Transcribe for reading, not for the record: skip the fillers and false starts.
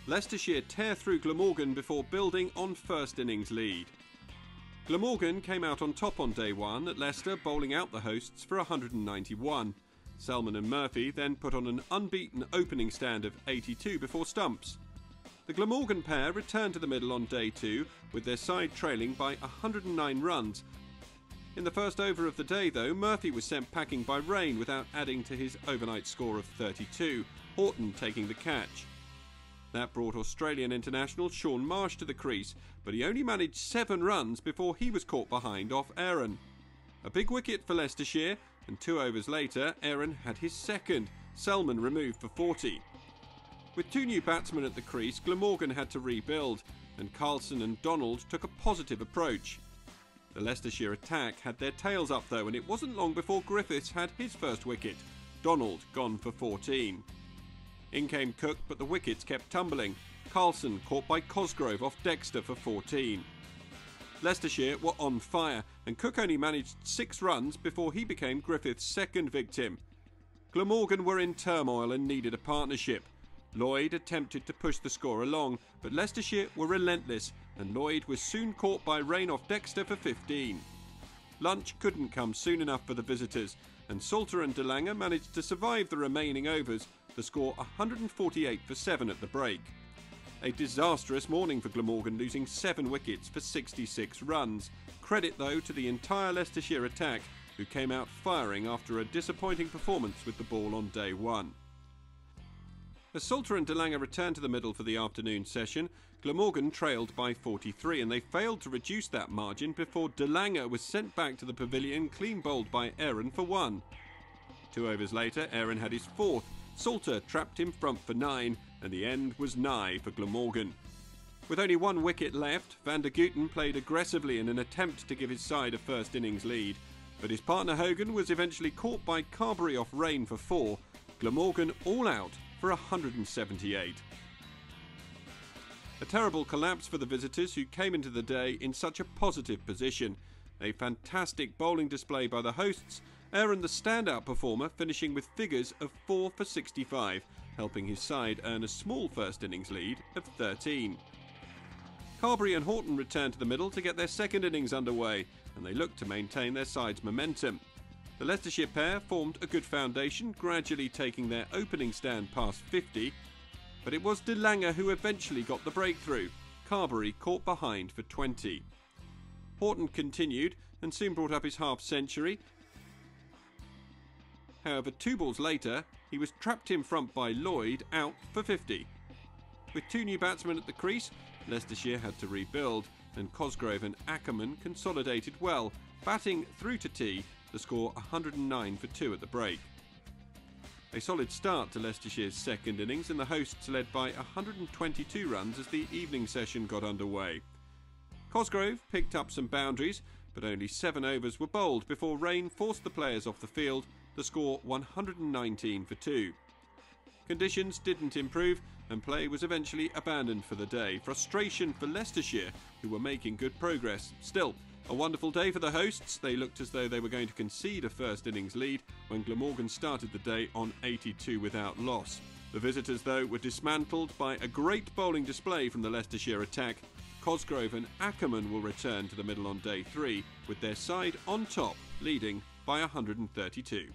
Leicestershire tear through Glamorgan before building on first innings lead. Glamorgan came out on top on day one at Leicester, bowling out the hosts for 191. Selman and Murphy then put on an unbeaten opening stand of 82 before stumps. The Glamorgan pair returned to the middle on day two, with their side trailing by 109 runs. In the first over of the day though, Murphy was sent packing by rain without adding to his overnight score of 32, Horton taking the catch. That brought Australian international Shaun Marsh to the crease, but he only managed 7 runs before he was caught behind off Aaron. A big wicket for Leicestershire, and 2 overs later Aaron had his second, Selman removed for 40. With 2 new batsmen at the crease, Glamorgan had to rebuild, and Carlson and Donald took a positive approach. The Leicestershire attack had their tails up though, and it wasn't long before Griffiths had his first wicket, Donald gone for 14. In came Cook, but the wickets kept tumbling. Carlson caught by Cosgrove off Dexter for 14. Leicestershire were on fire, and Cook only managed 6 runs before he became Griffiths' second victim. Glamorgan were in turmoil and needed a partnership. Lloyd attempted to push the score along, but Leicestershire were relentless, and Lloyd was soon caught by rain off Dexter for 15. Lunch couldn't come soon enough for the visitors, and Salter and DeLange managed to survive the remaining overs, the score 148 for 7 at the break. A disastrous morning for Glamorgan, losing 7 wickets for 66 runs. Credit though to the entire Leicestershire attack, who came out firing after a disappointing performance with the ball on day one. As Salter and DeLange returned to the middle for the afternoon session, Glamorgan trailed by 43, and they failed to reduce that margin before DeLange was sent back to the pavilion clean bowled by Aaron for 1. 2 overs later, Aaron had his 4th. Salter trapped him front for 9, and the end was nigh for Glamorgan. With only 1 wicket left, Van der Gutten played aggressively in an attempt to give his side a first innings lead, but his partner Hogan was eventually caught by Carberry off rain for 4. Glamorgan all out for 178. A terrible collapse for the visitors, who came into the day in such a positive position. A fantastic bowling display by the hosts, Aaron the standout performer finishing with figures of 4 for 65, helping his side earn a small first innings lead of 13. Carberry and Horton returned to the middle to get their second innings underway, and they looked to maintain their side's momentum. The Leicestershire pair formed a good foundation, gradually taking their opening stand past 50, but it was DeLange who eventually got the breakthrough. Carberry caught behind for 20. Horton continued and soon brought up his half-century. However, 2 balls later, he was trapped in front by Lloyd, out for 50. With 2 new batsmen at the crease, Leicestershire had to rebuild, and Cosgrove and Ackerman consolidated well, batting through to tea, the score 109 for 2 at the break. A solid start to Leicestershire's second innings, and the hosts led by 122 runs as the evening session got underway. Cosgrove picked up some boundaries, but only 7 overs were bowled before rain forced the players off the field, the score 119 for 2. Conditions didn't improve, and play was eventually abandoned for the day. Frustration for Leicestershire, who were making good progress. Still, a wonderful day for the hosts. They looked as though they were going to concede a first innings lead when Glamorgan started the day on 82 without loss. The visitors, though, were dismantled by a great bowling display from the Leicestershire attack. Cosgrove and Ackerman will return to the middle on day 3, with their side on top, leading by 132.